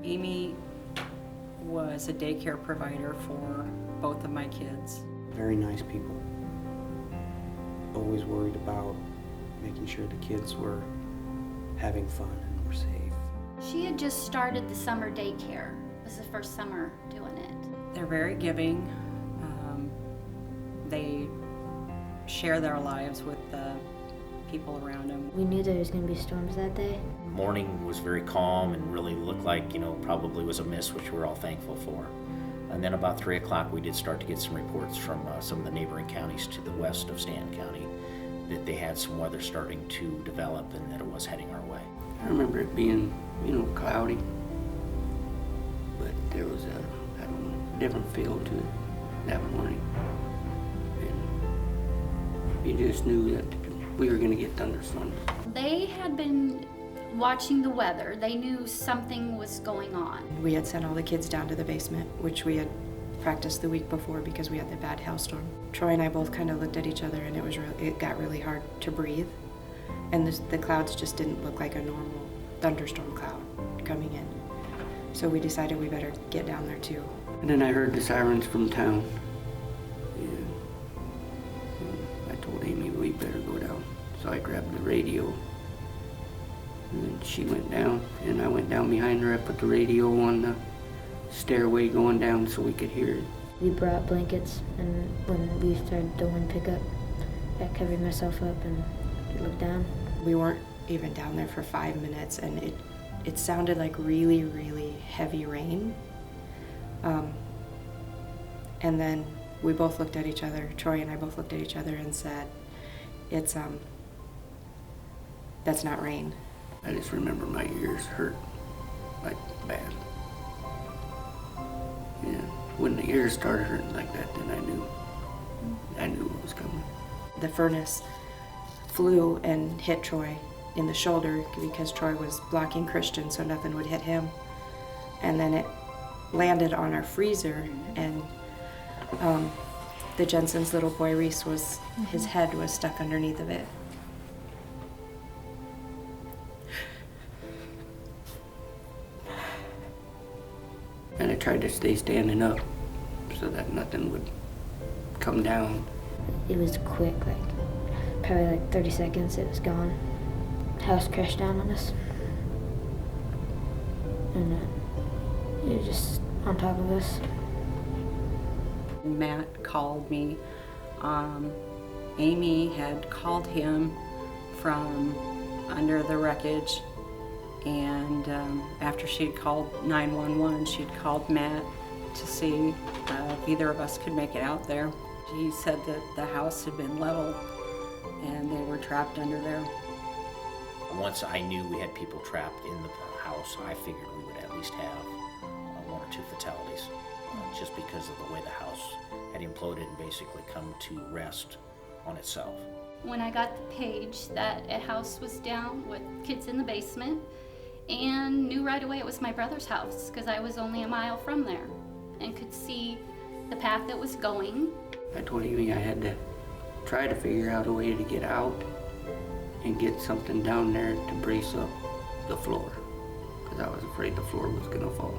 Amy was a daycare provider for both of my kids. Very nice people. Always worried about making sure the kids were having fun and were safe. She had just started the summer daycare. It was the first summer doing it. They're very giving. They share their lives with the people around them. We knew there was going to be storms that day. Morning was very calm and really looked like, probably was a miss, which we're all thankful for. And then about 3 o'clock, we did start to get some reports from some of the neighboring counties to the west of Stanton County that they had some weather starting to develop and that it was heading our way. I remember it being, cloudy, but there was a different feel to it that morning. And you just knew that we were going to get thunderstorms. They had been watching the weather. They knew something was going on. We had sent all the kids down to the basement, which we had practiced the week before because we had the bad hailstorm. Troy and I both kind of looked at each other, and it got really hard to breathe. And the clouds just didn't look like a normal thunderstorm cloud coming in. So we decided we better get down there too. And then I heard the sirens from town. And I told Amy we better go down. So I grabbed the radio. And she went down, and I went down behind her. I put the radio on the stairway going down so we could hear it. We brought blankets, and when we started the wind pick up, I covered myself up and looked down. We weren't even down there for 5 minutes, and it sounded like really, really heavy rain. And then we both looked at each other, Troy and I both looked at each other and said, that's not rain. I just remember my ears hurt, like bad. Yeah, when the ears started hurting like that, then I knew it was coming. The furnace flew and hit Troy in the shoulder because Troy was blocking Christian so nothing would hit him. And then it landed on our freezer, and the Jensen's little boy Reese his head was stuck underneath of it. And I tried to stay standing up so that nothing would come down. It was quick, probably 30 seconds, it was gone. House crashed down on us. And it was just on top of us. Matt called me. Amy had called him from under the wreckage, and after she'd called 911, she'd called Matt to see if either of us could make it out there. He said that the house had been leveled and they were trapped under there. Once I knew we had people trapped in the house, I figured we would at least have 1 or 2 fatalities, just because of the way the house had imploded and basically come to rest on itself. When I got the page that a house was down with kids in the basement, and knew right away it was my brother's house because I was only a mile from there and could see the path it was going. I told Amy I had to try to figure out a way to get out and get something down there to brace up the floor because I was afraid the floor was going to fall.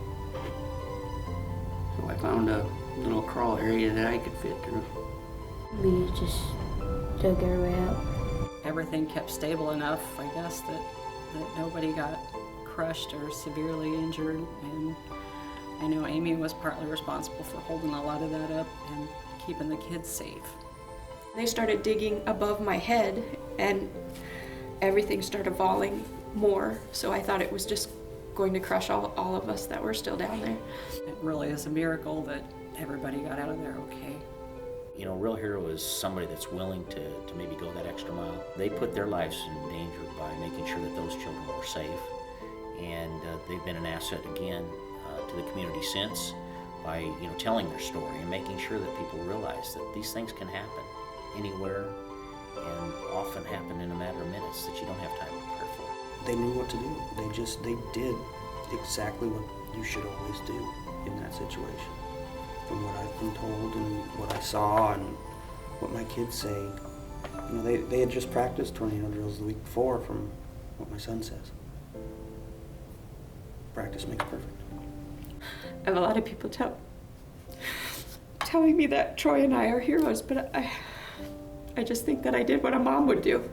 So I found a little crawl area that I could fit through. We just dug our way out. Everything kept stable enough, I guess, that nobody got crushed or severely injured, and I know Amy was partly responsible for holding a lot of that up and keeping the kids safe. They started digging above my head, and everything started falling more, so I thought it was just going to crush all of us that were still down there. It really is a miracle that everybody got out of there okay. A real hero is somebody that's willing to maybe go that extra mile. They put their lives in danger by making sure that those children were safe, and they've been an asset again to the community since by telling their story and making sure that people realize that these things can happen anywhere and often happen in a matter of minutes that you don't have time to prepare for. They knew what to do. They did exactly what you should always do in that situation. From what I've been told and what I saw and what my kids say, they had just practiced tornado drills the week before from what my son says. practice makes perfect. I have a lot of people telling me that Troy and I are heroes, but I just think that I did what a mom would do.